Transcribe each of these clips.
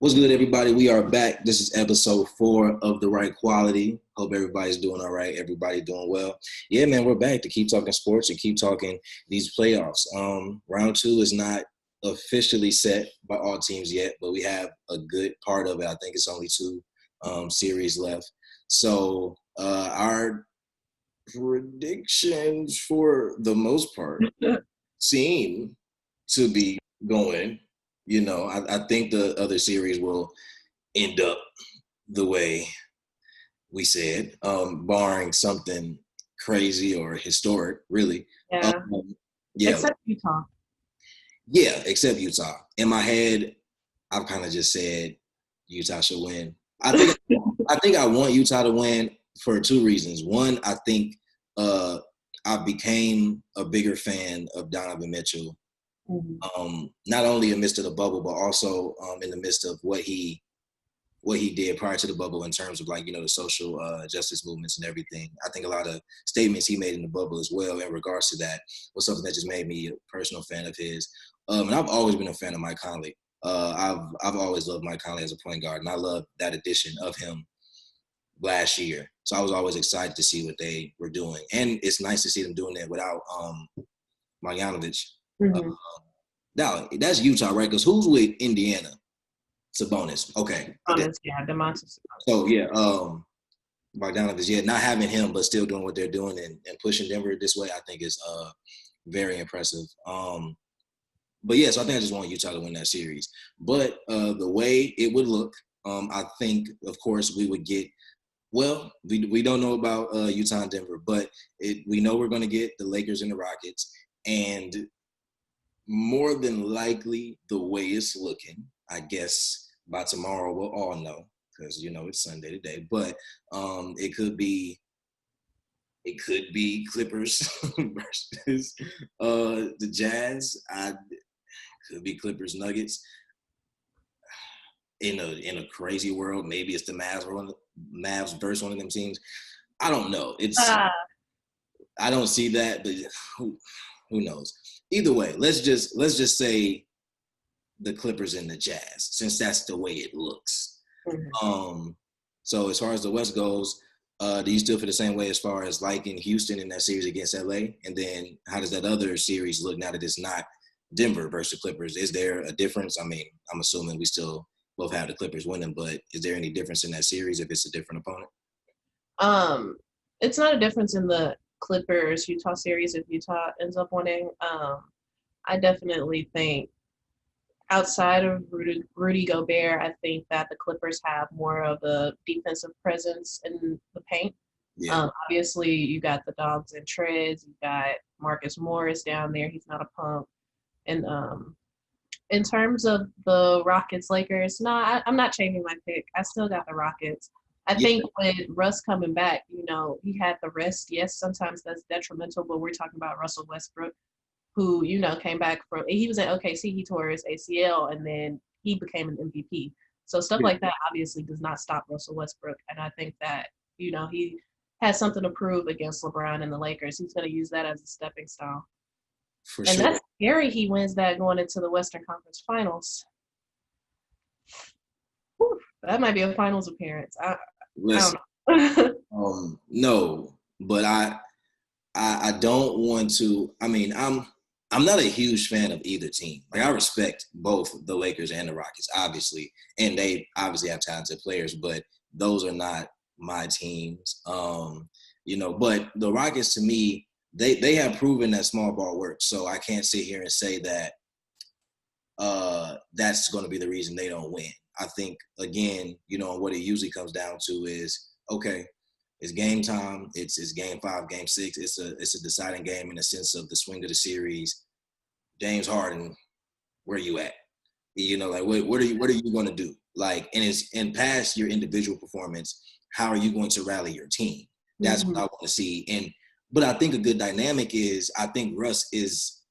What's good, everybody? We are back. This is episode 4 of the Wright Quallity. Hope everybody's doing all right. Everybody doing well. Yeah, man, we're back to keep talking sports and keep talking these playoffs. Round 2 is not officially set by all teams yet, but we have a good part of it. I think it's only 2 series left. So our predictions, for the most part, seem to be going. I think the other series will end up the way we said, barring something crazy or historic, really. Yeah. Yeah, Except Utah. yeah, except Utah. In my head, I've kind of just said Utah should win. I think I want Utah to win for 2 reasons. One, I think I became a bigger fan of Donovan Mitchell. Not only in the midst of the bubble, but also in the midst of what he did prior to the bubble in terms of the social justice movements and everything. I think a lot of statements he made in the bubble as well in regards to that was something that just made me a personal fan of his. And I've always been a fan of Mike Conley. I've always loved Mike Conley as a point guard, and I love that addition of him last year. So I was always excited to see what they were doing, and it's nice to see them doing that without Marjanovic. Now that's Utah, right? Because who's with Indiana? Sabonis. Okay. Yeah, Demontis. So yeah, Bogdanovich, yeah, not having him but still doing what they're doing and pushing Denver this way, I think is very impressive. But yeah, so I think I just want Utah to win that series. But the way it would look, I think, of course, we would get. Well, we don't know about Utah and Denver, but we know we're going to get the Lakers and the Rockets, and more than likely, the way it's looking, I guess by tomorrow we'll all know, because it's Sunday today. But it could be Clippers versus the Jazz. Could be Clippers Nuggets. In a crazy world, maybe it's the Mavs versus one of them teams. I don't know. I don't see that, but who knows? Either way, let's just say the Clippers and the Jazz, since that's the way it looks. So as far as the West goes, do you still feel the same way as far as liking Houston in that series against LA? And then how does that other series look now that it's not Denver versus the Clippers? Is there a difference? I mean, I'm assuming we still both have the Clippers winning, but is there any difference in that series if it's a different opponent? It's not a difference in the Clippers-Utah series if Utah ends up winning. I definitely think outside of Rudy Gobert, I think that the Clippers have more of a defensive presence in the paint. Yeah. Obviously, you got the dogs and treads. You got Marcus Morris down there. He's not a punk. And in terms of the Rockets-Lakers, no, I'm not changing my pick. I still got the Rockets. I think with Russ coming back, he had the rest. Yes, sometimes that's detrimental, but we're talking about Russell Westbrook, who, came back from – he was at OKC. He tore his ACL, and then he became an MVP. So stuff like that obviously does not stop Russell Westbrook. And I think that, he has something to prove against LeBron and the Lakers. He's going to use that as a stepping stone. For and sure. That's scary. He wins that going into the Western Conference Finals. Whew, that might be a finals appearance. Listen, I don't know. No, but I don't want to. I mean, I'm not a huge fan of either team. Like, I respect both the Lakers and the Rockets, obviously, and they obviously have talented players, but those are not my teams. But the Rockets, to me, they have proven that small ball works. So I can't sit here and say that that's going to be the reason they don't win. I think, again, what it usually comes down to is, okay, it's game time. It's game 5, game 6. It's a deciding game in the sense of the swing of the series. James Harden, where are you at? What are you going to do? And past your individual performance, how are you going to rally your team? That's what I want to see. But I think a good dynamic is, I think Russ is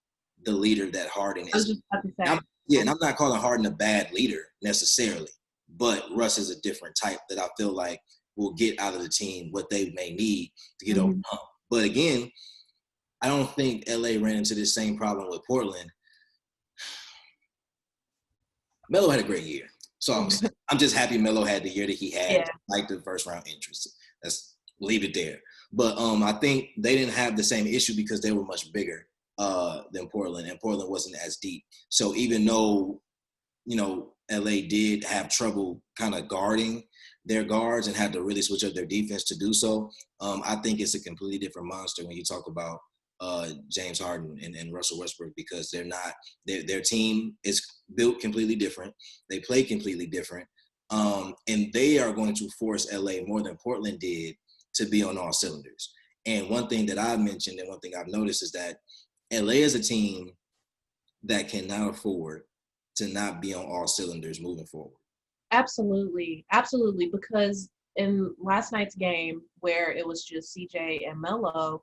the leader that Harden is. And I'm not calling Harden a bad leader necessarily, but Russ is a different type that I feel like will get out of the team what they may need to get over the hump. But again, I don't think LA ran into this same problem with Portland. Melo had a great year. So I'm just happy Melo had the year that he had, Yeah. like the first round entrance. Let's leave it there. But I think they didn't have the same issue because they were much bigger than Portland, and Portland wasn't as deep. So even though, LA did have trouble kind of guarding their guards and had to really switch up their defense to do so, I think it's a completely different monster when you talk about James Harden and Russell Westbrook, because they're not their team is built completely different. They play completely different, and they are going to force LA more than Portland did to be on all cylinders. And one thing that I've mentioned and one thing I've noticed is that LA is a team that cannot afford to not be on all cylinders moving forward. Absolutely. Absolutely. Because in last night's game where it was just CJ and Melo,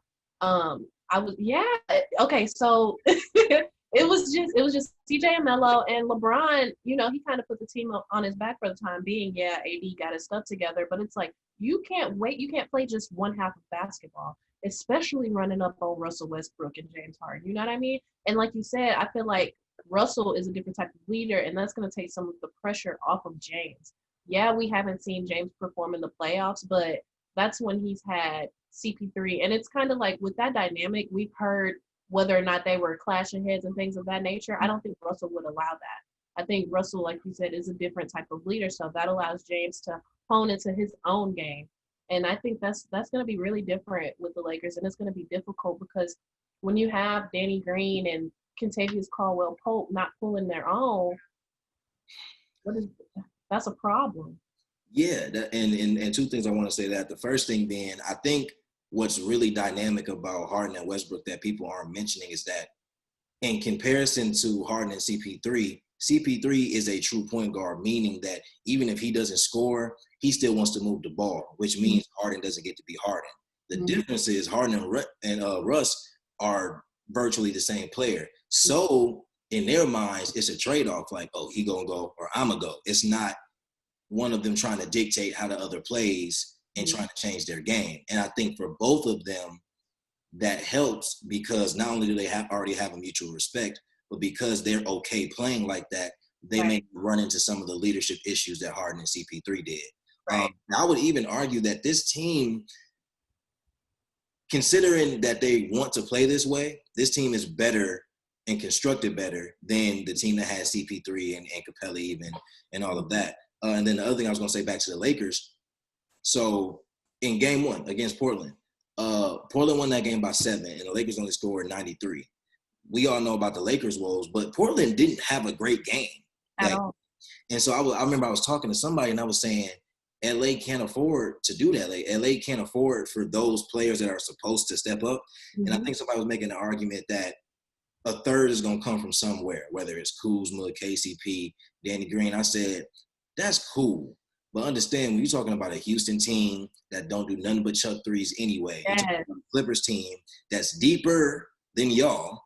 okay, so it was just CJ and Melo, and LeBron, he kind of put the team on his back for the time being. Yeah, AD got his stuff together, but it's like you can't play just one half of basketball, especially running up on Russell Westbrook and James Harden. You know what I mean? And like you said, I feel like Russell is a different type of leader, and that's going to take some of the pressure off of James. Yeah, we haven't seen James perform in the playoffs, but that's when he's had CP3. And it's kind of like with that dynamic, we've heard whether or not they were clashing heads and things of that nature. I don't think Russell would allow that. I think Russell, like you said, is a different type of leader, so that allows James to hone into his own game. And I think that's going to be really different with the Lakers, and it's going to be difficult because when you have Danny Green and Kentavious Caldwell-Pope not pulling their own, that's a problem. Yeah, and two things I want to say that. The first thing being, I think what's really dynamic about Harden and Westbrook that people aren't mentioning is that in comparison to Harden and CP3, CP3 is a true point guard, meaning that even if he doesn't score, he still wants to move the ball, which means Harden doesn't get to be Harden. The difference is Harden and Russ are virtually the same player. So in their minds, it's a trade-off, like, oh, he gonna go or I'm gonna go. It's not one of them trying to dictate how the other plays and trying to change their game. And I think for both of them, that helps because not only do they already have a mutual respect, but because they're okay playing like that, they may run into some of the leadership issues that Harden and CP3 did. Right. I would even argue that this team, considering that they want to play this way, this team is better and constructed better than the team that has CP3 and Capella even and all of that. And then the other thing I was going to say back to the Lakers. So in game one against Portland, Portland won that game by 7, and the Lakers only scored 93. We all know about the Lakers' woes, but Portland didn't have a great game. At all. And so I remember I was talking to somebody, and I was saying, LA can't afford to do that. Like, LA can't afford for those players that are supposed to step up. And I think somebody was making an argument that a third is going to come from somewhere, whether it's Kuzma, KCP, Danny Green. I said, that's cool. But understand, when you're talking about a Houston team that don't do nothing but chuck threes anyway, you're talking about a Clippers team that's deeper than y'all,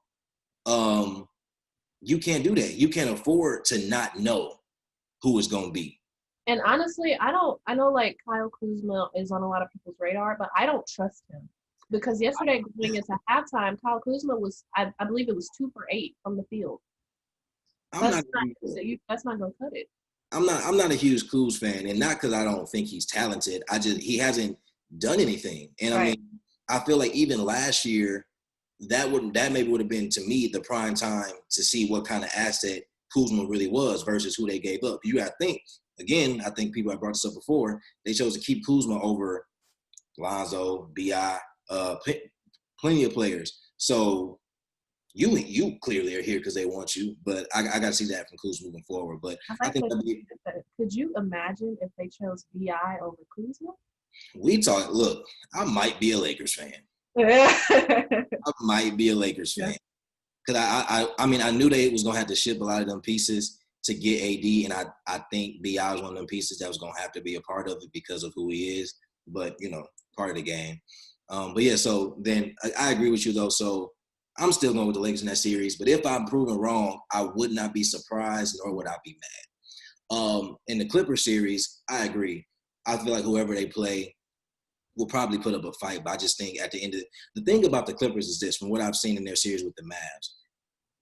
you can't do that. You can't afford to not know who it's going to be. And honestly, I know like Kyle Kuzma is on a lot of people's radar, but I don't trust him. Because yesterday going into halftime, Kyle Kuzma was, I believe it was 2 for 8 from the field. That's not going to cut it. I'm not a huge Kuz fan, and not because I don't think he's talented. He hasn't done anything. And I mean, I feel like even last year, that maybe would have been, to me, the prime time to see what kind of asset Kuzma really was versus who they gave up. You got to think, again, I think people have brought this up before, they chose to keep Kuzma over Lonzo, B.I., plenty of players. So you clearly are here because they want you, but I got to see that from Kuzma moving forward. But I think could you imagine if they chose B.I. over Kuzma? Look, I might be a Lakers fan. I might be a Lakers fan. Because I mean, I knew they was going to have to ship a lot of them pieces to get AD, and I think B.I. was one of them pieces that was going to have to be a part of it because of who he is. But, part of the game. But, yeah, so then I agree with you, though. So I'm still going with the Lakers in that series. But if I'm proven wrong, I would not be surprised, nor would I be mad. In the Clippers series, I agree. I feel like whoever they play will probably put up a fight. But I just think at the end of the thing about the Clippers is this, from what I've seen in their series with the Mavs,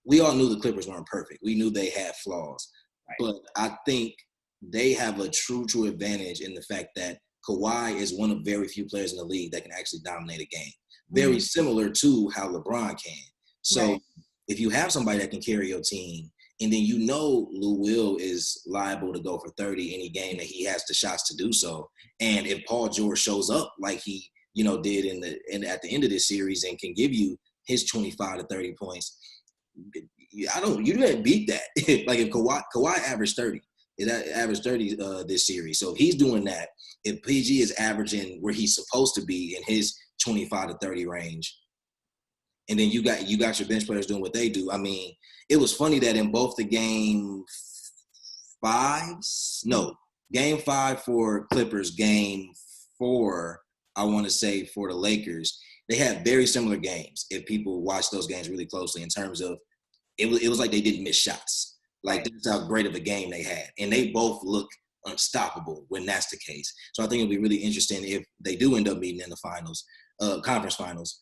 we all knew the Clippers weren't perfect. We knew they had flaws. Right. But I think they have a true advantage in the fact that Kawhi is one of very few players in the league that can actually dominate a game. Very similar to how LeBron can. So Right. if you have somebody that can carry your team, and then you know Lou Will is liable to go for 30 any game that he has the shots to do so. And if Paul George shows up like he, did at the end of this series and can give you his 25 to 30 points, you didn't beat that. Like if Kawhi averaged 30, it averaged 30 this series. So if he's doing that, if PG is averaging where he's supposed to be in his 25 to 30 range, and then you got your bench players doing what they do. I mean, it was funny that in both the game 5 for Clippers, game 4, I want to say for the Lakers, they had very similar games. If people watch those games really closely, in terms of it was like they didn't miss shots. Like that's how great of a game they had, and they both look unstoppable when that's the case. So I think it'll be really interesting if they do end up meeting in the finals, conference finals,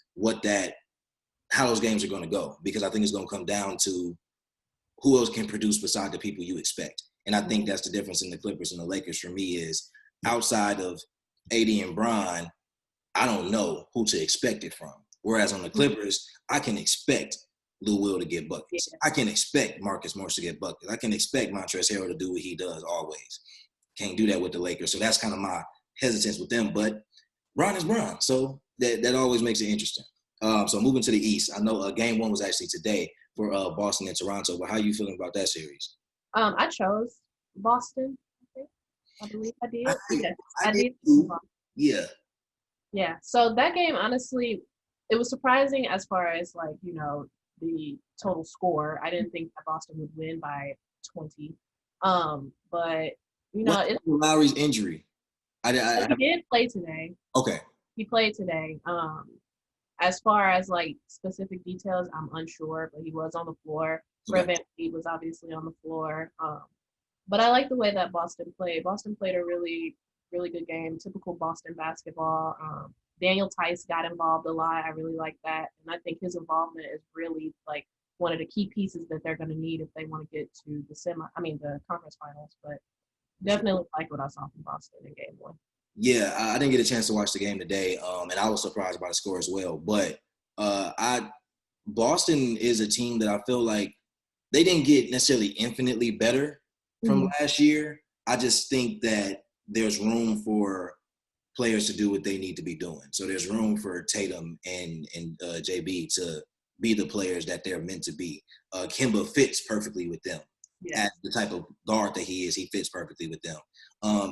how those games are going to go, because I think it's going to come down to who else can produce beside the people you expect. And I think that's the difference in the Clippers and the Lakers for me is outside of AD and Bron, I don't know who to expect it from. Whereas on the Clippers, I can expect Lou Will to get buckets. Yeah. I can expect Marcus Morris to get buckets. I can expect Montrezl Harrell to do what he does always. Can't do that with the Lakers. So that's kind of my hesitance with them. But Bron is Bron. So that always makes it interesting. So moving to the East, I know game 1 was actually today for Boston and Toronto. But how are you feeling about that series? I chose Boston. I believe I did. Yes, I did. Yeah. Yeah. So that game, honestly, it was surprising as far as the total score. I didn't think that Boston would win by 20. But What's Lowry's injury? He did play today. Okay. He played today. As far as specific details, I'm unsure, but he was on the floor. Fred VanVleet was obviously on the floor. But I like the way that Boston played. Boston played a really, really good game, typical Boston basketball. Daniel Tice got involved a lot. I really like that. And I think his involvement is really one of the key pieces that they're going to need if they want to get to the conference finals. But definitely like what I saw from Boston in game 1. Yeah, I didn't get a chance to watch the game today, and I was surprised by the score as well. But Boston is a team that I feel like they didn't get necessarily infinitely better from last year. I just think that there's room for players to do what they need to be doing. So there's room for Tatum and JB to be the players that they're meant to be. Kemba fits perfectly with them. As the type of guard that he is, he fits perfectly with them.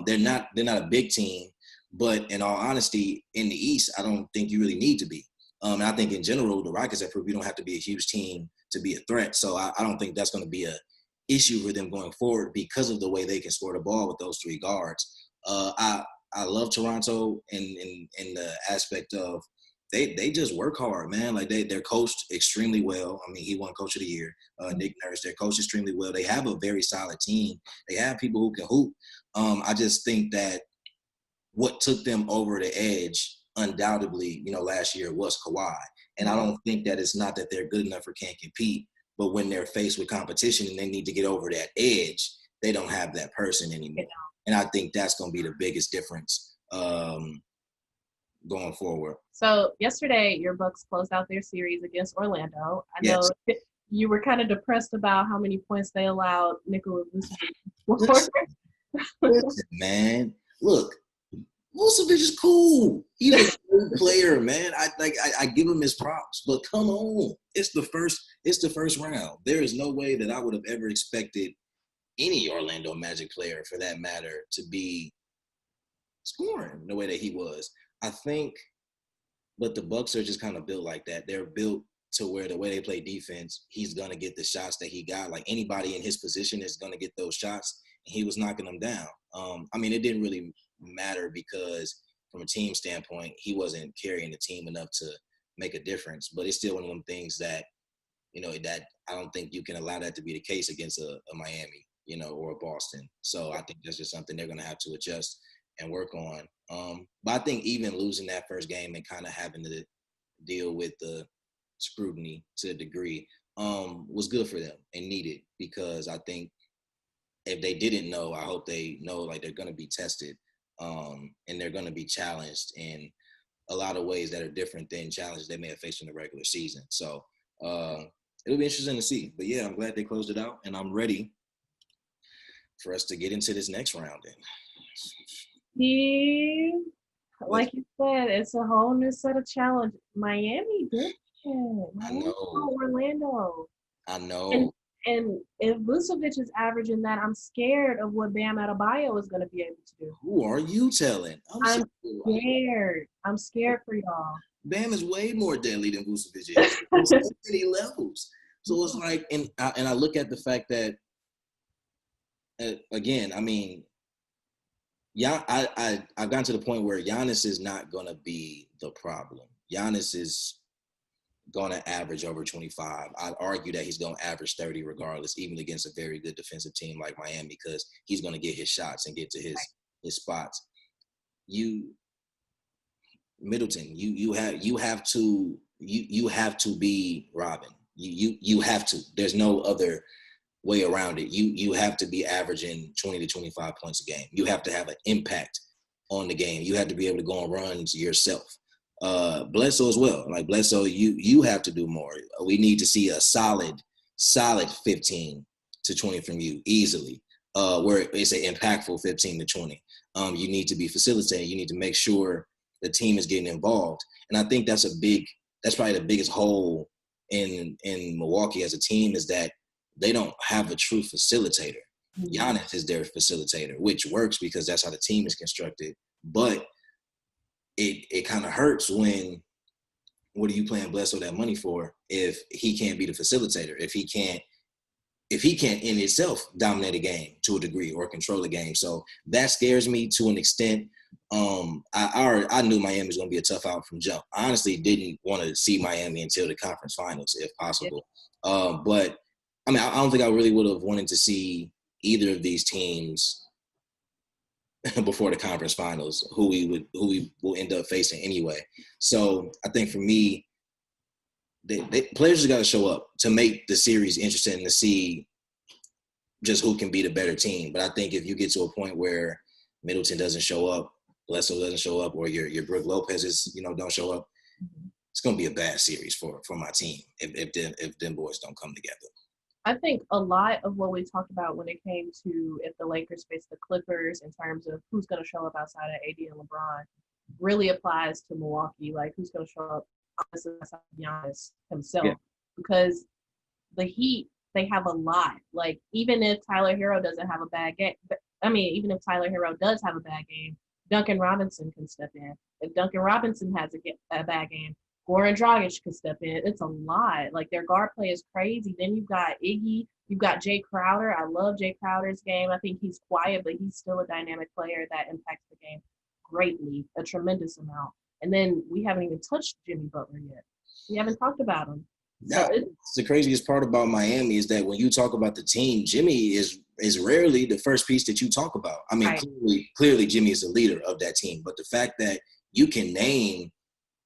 They're not a big team, but in all honesty, in the East, I don't think you really need to be. And I think in general, the Rockets have proved you don't have to be a huge team to be a threat. So I don't think that's going to be a issue for them going forward because of the way they can score the ball with those 3 guards. I love Toronto in the aspect of they just work hard, man. Like they're coached extremely well. I mean, he won Coach of the Year, Nick Nurse. They're coached extremely well. They have a very solid team. They have people who can hoop. I just think that what took them over the edge, undoubtedly, last year was Kawhi. And I don't think that it's not that they're good enough or can't compete, but when they're faced with competition and they need to get over that edge, they don't have that person anymore. And I think that's going to be the biggest difference going forward. So yesterday, your Bucks closed out their series against Orlando. I know you were kind of depressed about how many points they allowed Nikola Vucevic. Listen, man, look, Vucevic is cool. He's a good player, man. I give him his props, but come on, it's the first round. There is no way that I would have ever expected any Orlando Magic player, for that matter, to be scoring the way that he was. I think, but the Bucks are just kind of built like that. They're built to where the way they play defense, he's gonna get the shots that he got. Like anybody in his position is gonna get those shots, and he was knocking them down. I mean, it didn't really matter because from a team standpoint, he wasn't carrying the team enough to make a difference. But it's still one of them things that, that I don't think you can allow that to be the case against a Miami, or a Boston. So I think that's just something they're going to have to adjust and work on. But I think even losing that first game and kind of having to deal with the scrutiny to a degree was good for them and needed, because I think if they didn't know, I hope they know like they're going to be tested, and they're going to be challenged in a lot of ways that are different than challenges they may have faced in the regular season. So it'll be interesting to see. But yeah, I'm glad they closed it out, and I'm ready for us to get into this next round. Like you said, it's a whole new set of challenges. Miami did it. I Miami know. Orlando. I know. And if Vucevic is averaging that, I'm scared of what Bam Adebayo is going to be able to do. Who are you telling? I'm scared. I'm scared for y'all. Bam is way more deadly than Vucevic is on so many levels. So it's like, and I look at the fact that, again, I mean, yeah, I've gotten to the point where Giannis is not going to be the problem. Giannis is going to average over 25. I'd argue that he's going to average 30 regardless, even against a very good defensive team like Miami, because he's going to get his shots and get to his spots. Middleton, you have to be Robin. You have to. There's no other way around it. You have to be averaging 20 to 25 points a game. You have to have an impact on the game. You have to be able to go on runs yourself. Bledsoe as well. Like Bledsoe, you have to do more. We need to see a solid 15 to 20 from you easily. Where it's an impactful 15 to 20. You need to be facilitating. You need to make sure the team is getting involved. And I think that's probably the biggest hole in Milwaukee as a team, is that they don't have a true facilitator. Giannis is their facilitator, which works because that's how the team is constructed. But it kind of hurts when, what are you paying Bledsoe that money for if he can't be the facilitator, if he can't in itself dominate a game to a degree or control a game. So that scares me to an extent. I knew Miami was going to be a tough out from jump. I honestly didn't want to see Miami until the conference finals, if possible. But I mean, I don't think I really would have wanted to see either of these teams before the conference finals, who we will end up facing anyway. So I think for me, players just got to show up to make the series interesting, to see just who can be the better team. But I think if you get to a point where Middleton doesn't show up, Bledsoe doesn't show up, or your Brook Lopez's don't show up, it's going to be a bad series for my team if them boys don't come together. I think a lot of what we talked about when it came to if the Lakers face the Clippers in terms of who's going to show up outside of AD and LeBron really applies to Milwaukee. Like, who's going to show up outside of Giannis himself. Yeah. Because the Heat, they have a lot. Like, even if Tyler Hero doesn't have a bad game, even if Tyler Hero does have a bad game, Duncan Robinson can step in. If Duncan Robinson has a bad game, Goran Dragic could step in. It's a lot. Like, their guard play is crazy. Then you've got Iggy. You've got Jay Crowder. I love Jay Crowder's game. I think he's quiet, but he's still a dynamic player that impacts the game greatly, a tremendous amount. And then we haven't even touched Jimmy Butler yet. We haven't talked about him. So it's the craziest part about Miami is that when you talk about the team, Jimmy is rarely the first piece that you talk about. I mean, right. Clearly Jimmy is the leader of that team. But the fact that you can name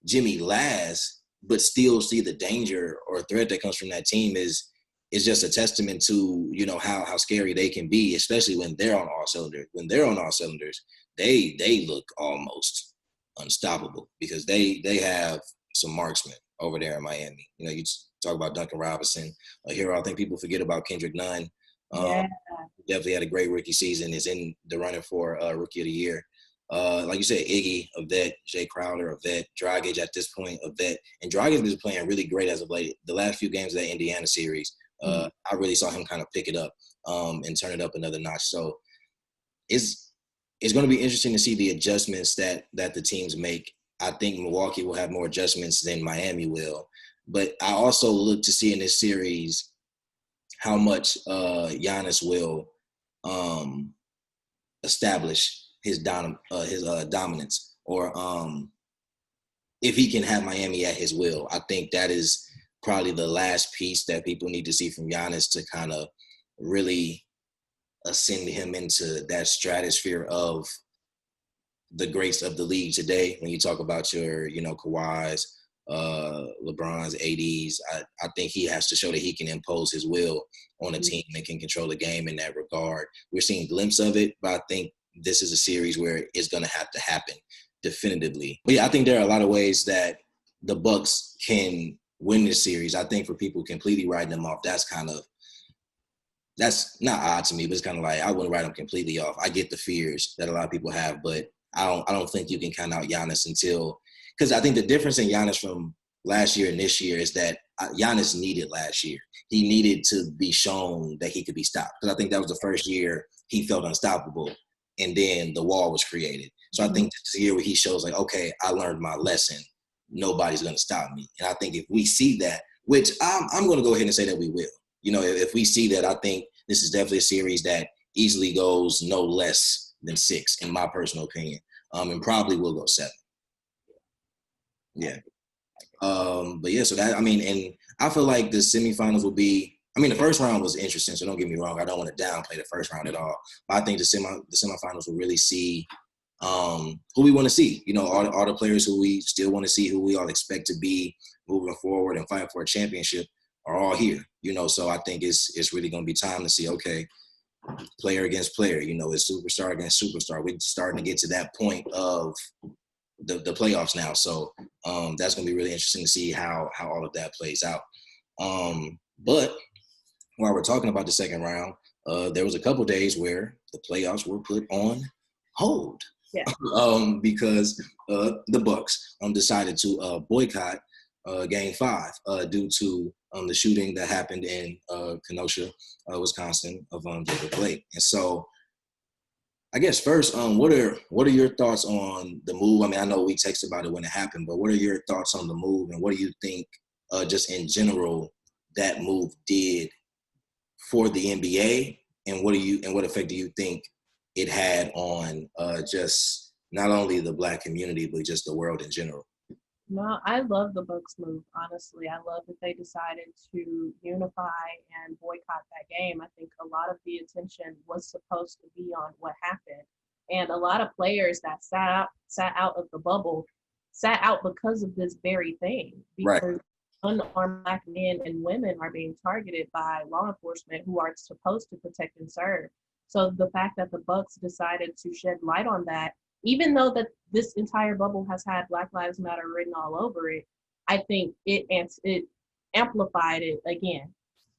Jimmy last, but still see the danger or threat that comes from that team is just a testament to, how scary they can be, especially when they're on all cylinders. When they're on all cylinders, they look almost unstoppable because they have some marksmen over there in Miami. You talk about Duncan Robinson, a hero. I think people forget about Kendrick Nunn. Definitely had a great rookie season. Is in the running for Rookie of the Year. Like you said, Iggy, a vet. Jay Crowder, a vet. Dragic at this point, a vet. And Dragic is playing really great as of late. The last few games of that Indiana series, I really saw him kind of pick it up and turn it up another notch. So it's going to be interesting to see the adjustments that the teams make. I think Milwaukee will have more adjustments than Miami will. But I also look to see in this series how much Giannis will establish his dominance, or if he can have Miami at his will. I think that is probably the last piece that people need to see from Giannis to kind of really ascend him into that stratosphere of the greats of the league today. When you talk about your, Kawhis, LeBron's, AD's. I think he has to show that he can impose his will on a team and can control the game in that regard. We're seeing a glimpse of it, but I think this is a series where it's going to have to happen definitively. But yeah, I think there are a lot of ways that the Bucks can win this series. I think for people completely writing them off, that's not odd to me, but it's kind of like I wouldn't write them completely off. I get the fears that a lot of people have, but I don't think you can count out Giannis because I think the difference in Giannis from last year and this year is that Giannis needed last year. He needed to be shown that he could be stopped because I think that was the first year he felt unstoppable, and then the wall was created. So I think this is a year where he shows like, okay, I learned my lesson. Nobody's going to stop me. And I think if we see that, which I'm going to go ahead and say that we will. If we see that, I think this is definitely a series that easily goes no less than 6, in my personal opinion, and probably will go 7. Yeah. But yeah, so that, and I feel like the semifinals will be, the first round was interesting, so don't get me wrong. I don't want to downplay the first round at all. But I think the semifinals will really see who we want to see. All the players who we still want to see, who we all expect to be moving forward and fighting for a championship are all here. So I think it's really going to be time to see, okay, player against player, it's superstar against superstar. We're starting to get to that point of the playoffs now. So that's going to be really interesting to see how all of that plays out. But while we're talking about the second round, there was a couple days where the playoffs were put on hold. Yeah. Because the Bucks decided to boycott Game 5 due to the shooting that happened in Kenosha, Wisconsin, of Jacob Blake. And so, I guess first, what are your thoughts on the move? I know we texted about it when it happened, but what are your thoughts on the move, and what do you think, just in general, that move did for the NBA, and what effect do you think it had on just not only the Black community but just the world in general? No, I love the Bucks move, honestly. I love that they decided to unify and boycott that game. I think a lot of the attention was supposed to be on what happened. And a lot of players that sat out of the bubble sat out because of this very thing. Because Right. unarmed Black men and women are being targeted by law enforcement who are supposed to protect and serve. So the fact that the Bucks decided to shed light on that, even though that this entire bubble has had Black Lives Matter written all over it, I think it amplified it again,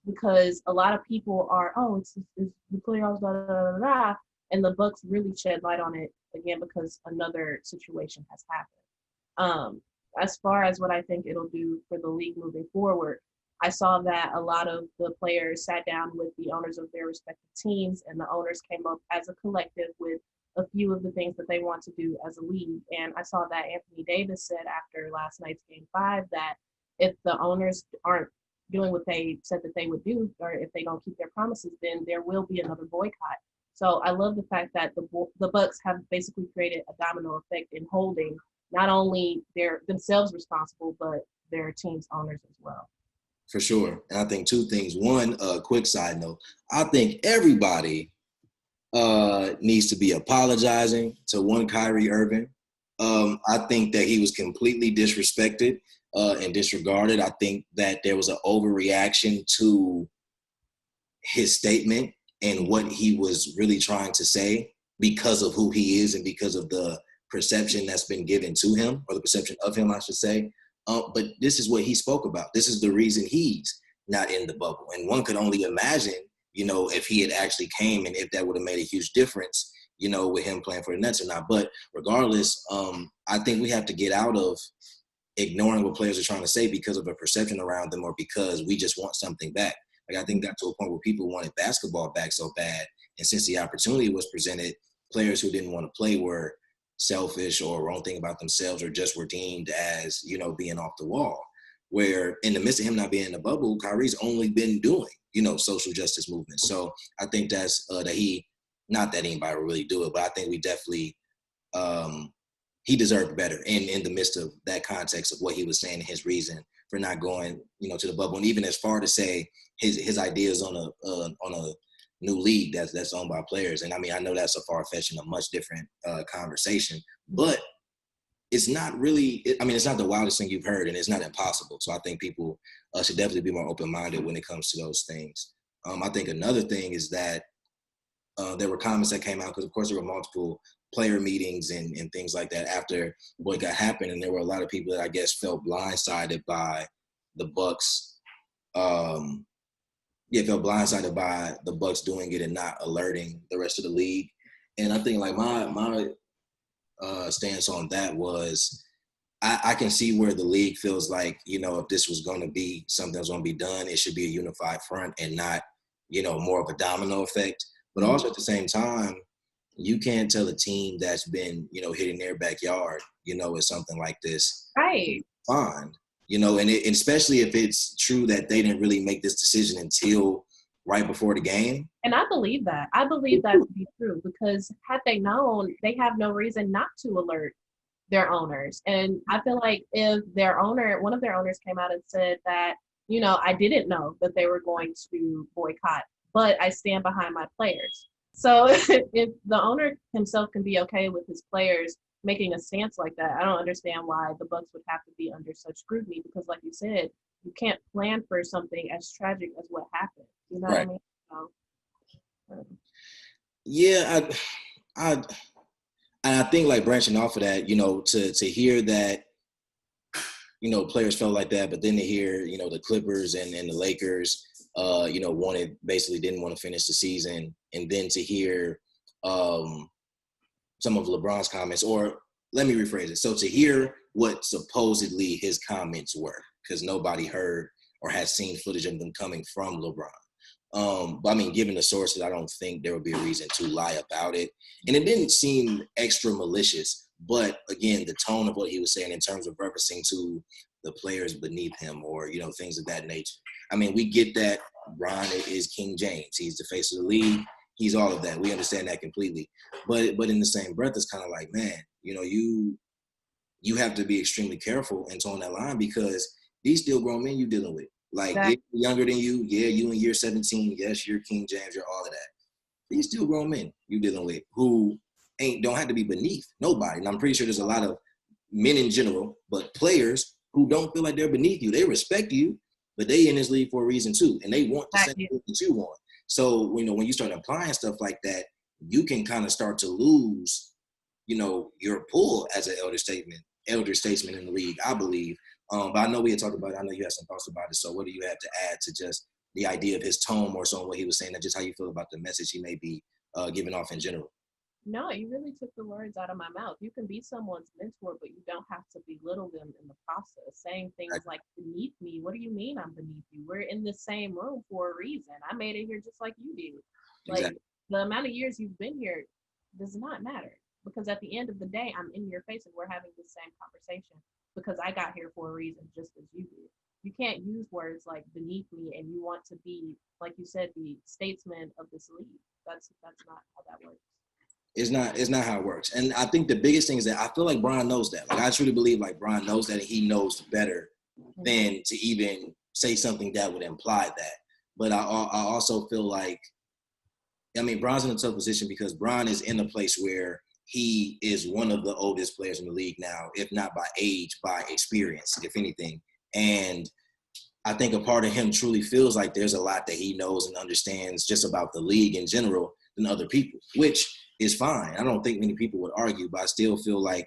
because a lot of people are, it's the playoffs, da, da, da, da, and the Bucks really shed light on it again because another situation has happened. As far as what I think it'll do for the league moving forward, I saw that a lot of the players sat down with the owners of their respective teams, and the owners came up as a collective with a few of the things that they want to do as a league. And I saw that Anthony Davis said after last night's Game 5 that if the owners aren't doing what they said that they would do, or if they don't keep their promises, then there will be another boycott. So I love the fact that the Bucks have basically created a domino effect in holding not only themselves responsible, but their team's owners as well. For sure. And I think two things. One, quick side note, I think everybody needs to be apologizing to one Kyrie Irving. I think that he was completely disrespected and disregarded. I think that there was an overreaction to his statement and what he was really trying to say because of who he is and because of the perception that's been given to him, or the perception of him, I should say. But this is what he spoke about. This is the reason he's not in the bubble. And one could only imagine, if he had actually came and if that would have made a huge difference, with him playing for the Nets or not. But regardless, I think we have to get out of ignoring what players are trying to say because of a perception around them or because we just want something back. Like, I think got to a point where people wanted basketball back so bad. And since the opportunity was presented, players who didn't want to play were selfish or wrong thing about themselves or just were deemed as, being off the wall. Where in the midst of him not being in the bubble, Kyrie's only been doing, social justice movements. So I think that's not that anybody will really do it, but I think we definitely, he deserved better in the midst of that context of what he was saying and his reason for not going, to the bubble. And even as far to say his ideas on a new league that's owned by players. And I know that's a far-fetched and a much different conversation, but it's not really, I mean, it's not the wildest thing you've heard, and it's not impossible. So I think people should definitely be more open-minded when it comes to those things. I think another thing is that there were comments that came out because, of course, there were multiple player meetings and things like that after boycott happened, and there were a lot of people that I guess felt blindsided by the Bucks. Felt blindsided by the Bucks doing it and not alerting the rest of the league. And I think like my stance on that was I can see where the league feels like, if this was going to be something that's going to be done, it should be a unified front and not, more of a domino effect. But also at the same time, you can't tell a team that's been, hitting their backyard, with something like this. Right. Fine. And especially if it's true that they didn't really make this decision until right before the game. And I believe that. I believe that to be true because had they known, they have no reason not to alert their owners. And I feel like if one of their owners came out and said that, I didn't know that they were going to boycott, but I stand behind my players. So if the owner himself can be okay with his players making a stance like that, I don't understand why the Bucks would have to be under such scrutiny because, like you said, you can't plan for something as tragic as what happened. You know right. what I mean? Yeah, I think like branching off of that, to hear that, players felt like that, but then to hear, the Clippers and the Lakers, didn't want to finish the season, and then to hear some of LeBron's comments, or let me rephrase it. So to hear what supposedly his comments were, because nobody heard or had seen footage of them coming from LeBron. But I mean, given the sources, I don't think there would be a reason to lie about it. And it didn't seem extra malicious, but again, the tone of what he was saying in terms of referencing to the players beneath him or, things of that nature. I mean, we get that Bron is King James. He's the face of the league. He's all of that. We understand that completely. But in the same breath, it's kind of like, man, you have to be extremely careful and tone that line because these still grown men you're dealing with. Like, exactly. Younger than you, you in year 17, yes, you're King James, you're all of that. These still grown men you're dealing with who don't have to be beneath nobody. And I'm pretty sure there's a lot of men in general, but players who don't feel like they're beneath you. They respect you, but they in this league for a reason too. And they want the same thing that you want. So, when you start applying stuff like that, you can kind of start to lose, your pull as an elder statesman in the league, I believe. But I know we had talked about it. I know you had some thoughts about it. So what do you have to add to just the idea of his tone more so on what he was saying and just how you feel about the message he may be giving off in general? No, you really took the words out of my mouth. You can be someone's mentor, but you don't have to belittle them in the process. Saying things like beneath me, what do you mean I'm beneath you? We're in the same room for a reason. I made it here just like you did. Like exactly. The amount of years you've been here does not matter because at the end of the day, I'm in your face and we're having the same conversation because I got here for a reason just as you did. You can't use words like beneath me and you want to be, like you said, the statesman of this league. That's not how that works. It's not how it works. And I think the biggest thing is that I feel like Bron knows that. Like I truly believe like Bron knows that and he knows better than to even say something that would imply that. But I also feel like, I mean, Bron's in a tough position because Bron is in a place where he is one of the oldest players in the league now, if not by age, by experience, if anything. And I think a part of him truly feels like there's a lot that he knows and understands just about the league in general than other people, which is fine. I don't think many people would argue, but I still feel like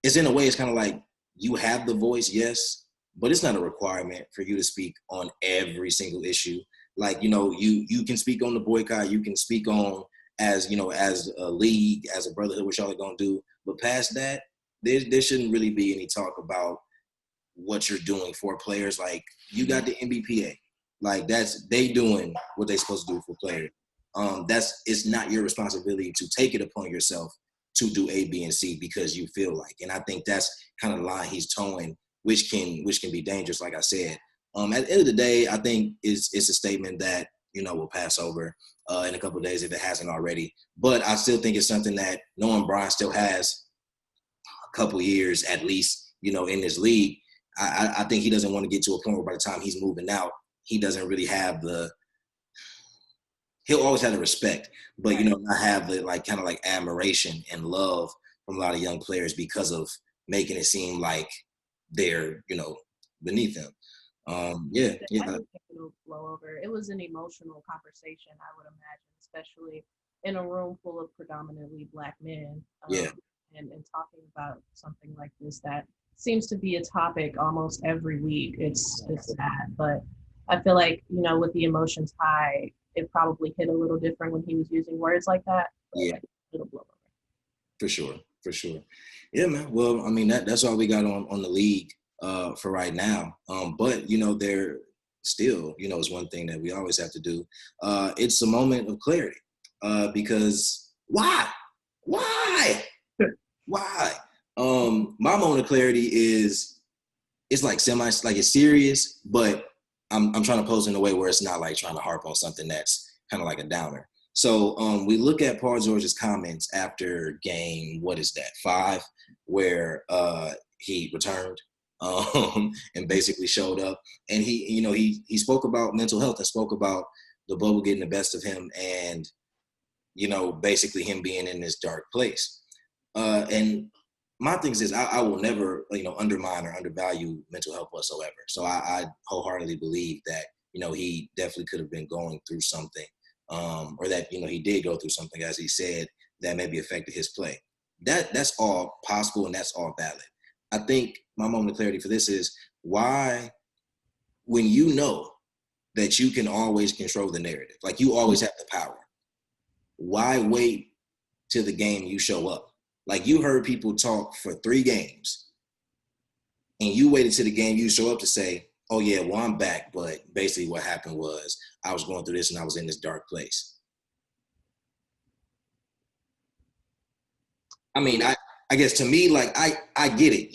it's in a way, it's kind of like you have the voice, yes, but it's not a requirement for you to speak on every single issue. Like, you can speak on the boycott, you can speak on as a league, as a brotherhood, what y'all are going to do. But past that, there shouldn't really be any talk about what you're doing for players. Like, you got the NBPA. Like, they doing what they supposed to do for players. It's not your responsibility to take it upon yourself to do A, B, and C because you feel like. And I think that's kind of the line he's towing, which can be dangerous, like I said. At the end of the day, I think it's a statement that, will pass over in a couple of days if it hasn't already. But I still think it's something that knowing Bron still has a couple years at least, in this league, I think he doesn't want to get to a point where by the time he's moving out, he doesn't really have he'll always have the respect, but, not have the kind of admiration and love from a lot of young players because of, making it seem like they're, beneath him. Yeah. I didn't think it'll blow over. It was an emotional conversation, I would imagine, especially in a room full of predominantly Black men. Yeah. And talking about something like this that seems to be a topic almost every week. It's sad, but I feel like, with the emotions high, it probably hit a little different when he was using words like that. Yeah. It'll blow over. For sure. Yeah, man. Well, I mean, that's all we got on the league for right now. But there still, it's one thing that we always have to do. It's a moment of clarity because why? My moment of clarity is it's like it's serious, but I'm trying to pose in a way where it's not like trying to harp on something that's kind of like a downer. So we look at Paul George's comments after game, 5, where he returned and basically showed up. And he spoke about mental health and spoke about the bubble getting the best of him and, basically him being in this dark place. And my thing is I will never, undermine or undervalue mental health whatsoever. So I wholeheartedly believe that, he definitely could have been going through something. Or that, he did go through something, as he said, that maybe affected his play. That's all possible and that's all valid. I think my moment of clarity for this is why, when you know that you can always control the narrative, like you always have the power, why wait till the game you show up? Like you heard people talk for 3 games and you waited till the game you show up to say, oh yeah, well, I'm back. But basically what happened was I was going through this and I was in this dark place. I mean, I guess to me, like, I get it,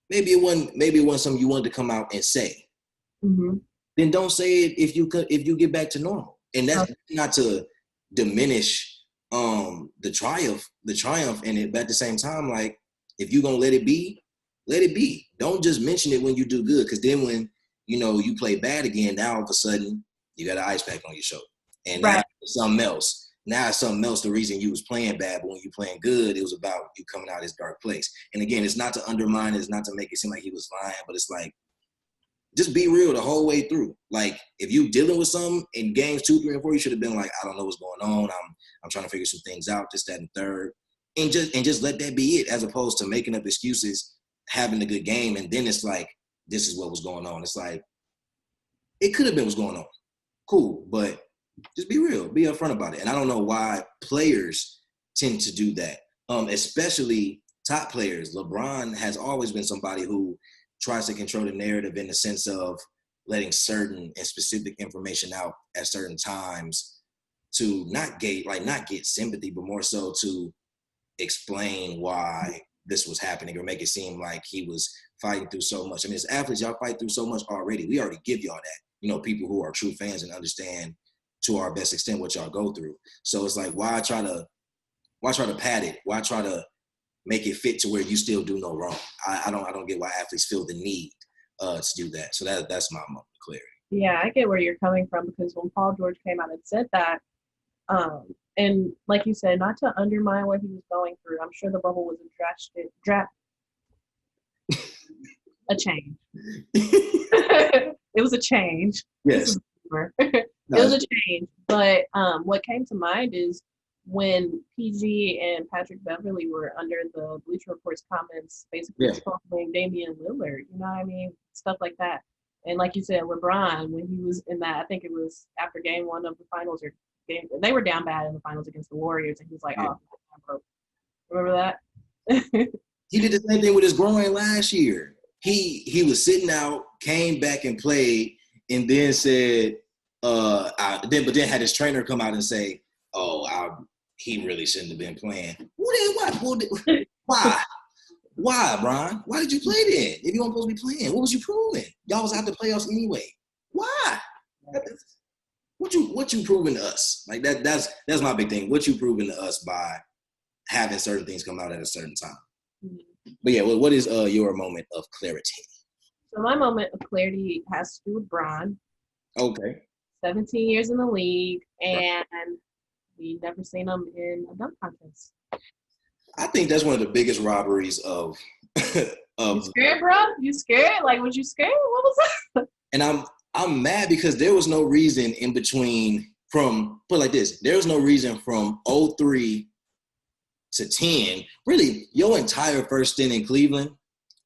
maybe it wasn't something you wanted to come out and say. Mm-hmm. Then don't say it if you get back to normal. And that's not to diminish the triumph in it, but at the same time, like, if you're gonna let it be. Don't just mention it when you do good, because then when you play bad again, now all of a sudden you got an ice pack on your shoulder, and now it's something else. Now it's something else. The reason you was playing bad, but when you playing good, it was about you coming out of this dark place. And again, it's not to undermine, it's not to make it seem like he was lying, but it's like, just be real the whole way through. Like, if you dealing with something in games 2, 3, and 4, you should have been like, I don't know what's going on. I'm trying to figure some things out, this, that, and third, and just let that be it, as opposed to making up excuses, having a good game, and then it's like, this is what was going on. It's like, it could have been what's going on. Cool, but just be real, be upfront about it. And I don't know why players tend to do that, especially top players. LeBron has always been somebody who tries to control the narrative in the sense of letting certain and specific information out at certain times to not get sympathy, but more so to explain why this was happening or make it seem like he was fighting through so much. I mean, as athletes, y'all fight through so much already. We already give y'all that, people who are true fans and understand to our best extent what y'all go through. So it's like, why try to pad it? Why try to make it fit to where you still do no wrong? I don't get why athletes feel the need to do that. So that's my moment of clarity. Yeah, I get where you're coming from, because when Paul George came out and said that, and like you said, not to undermine what he was going through, I'm sure the bubble was a change. It was a change. Yes. It was a change. But what came to mind is when PG and Patrick Beverly were under the Bleacher Report's comments, basically calling Damian Lillard, you know what I mean? Stuff like that. And like you said, LeBron, when he was in that, I think it was after game 1 of the finals, or game, they were down bad in the finals against the Warriors, and he was like, oh, I'm broke. Remember that? He did the same thing with his groin last year. He was sitting out, came back and played, and then said, but then had his trainer come out and say, he really shouldn't have been playing. Why? Why, Brian? Why did you play then? If you weren't supposed to be playing, what was you proving? Y'all was out the playoffs anyway. Why? What you proving to us? Like that's my big thing. What you proving to us by having certain things come out at a certain time? Mm-hmm. But yeah, what is your moment of clarity? So my moment of clarity has to do with Bron. Okay. 17 years in the league, and we've never seen him in a dunk contest. I think that's one of the biggest robberies of You scared, bro? You scared? Like, was you scared? What was that? And I'm mad because there was no reason in between from, put it like this, there was no reason from 03 to 10, really your entire first stint in Cleveland.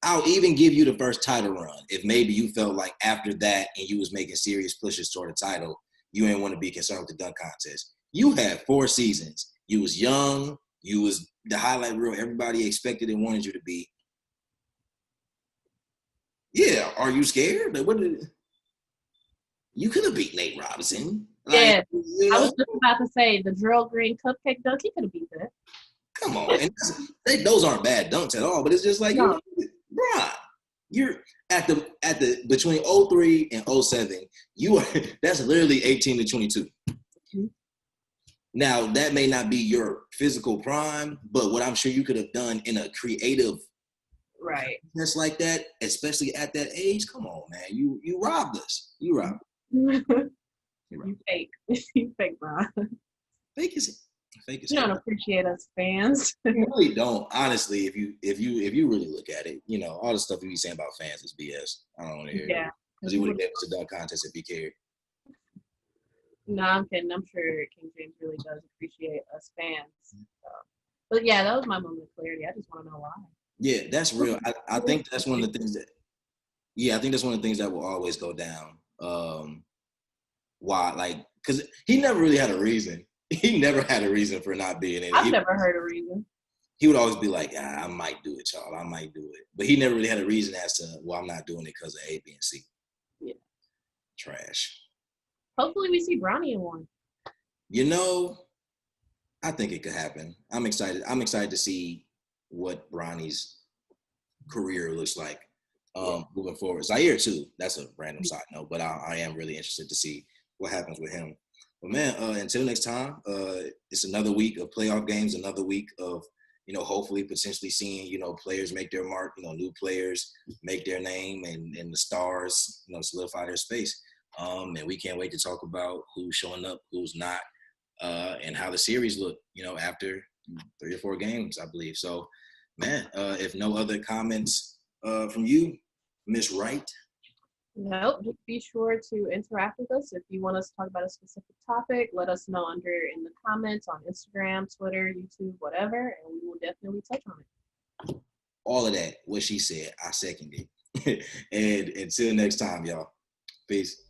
I'll even give you the first title run if maybe you felt like after that and you was making serious pushes toward the title, you ain't want to be concerned with the dunk contest. You had 4 seasons. You was young. You was the highlight reel everybody expected and wanted you to be. Yeah, are you scared? You could have beat Nate Robinson. Yeah, I was just about to say the Drill Green cupcake dunk. He could have beat that. Come on, and those aren't bad dunks at all. But it's just like, no. You're at the between 03 and 07. You are that's literally 18 to 22. Mm-hmm. Now that may not be your physical prime, but what I'm sure you could have done in a creative. Right. Just like that, especially at that age. Come on, man. You robbed us. You robbed. You fake. You fake, bro. Fake is you don't appreciate us fans. You really don't. Honestly, if you really look at it, all the stuff you be saying about fans is BS. I don't want to hear it. Because he would have gave us a dunk contest if he cared. No, I'm kidding. I'm sure King James really does appreciate us fans. But yeah, that was my moment of clarity. I just want to know why. Yeah, that's real. I think that's one of the things that. Yeah, I think that's one of the things that will always go down. Why? Because he never really had a reason. He never had a reason for not being in it. I've never heard a reason. He would always be like, I might do it, y'all. I might do it. But he never really had a reason as to, well, I'm not doing it because of A, B, and C. Yeah. Trash. Hopefully we see Bronny in one. I think it could happen. I'm excited. I'm excited to see what Bronny's career looks like moving forward. Zaire, too. That's a random side note, but I am really interested to see what happens with him. But man, until next time, it's another week of playoff games, another week of, hopefully potentially seeing, players make their mark, new players make their name and the stars, solidify their space. And we can't wait to talk about who's showing up, who's not, and how the series look, after 3 or 4 games, I believe. So, man, if no other comments from you, Miss Wright. Nope. Just be sure to interact with us. If you want us to talk about a specific topic, let us know under in the comments on Instagram, Twitter, YouTube, whatever, and we will definitely touch on it. All of that, what she said, I second it. And until next time, y'all. Peace.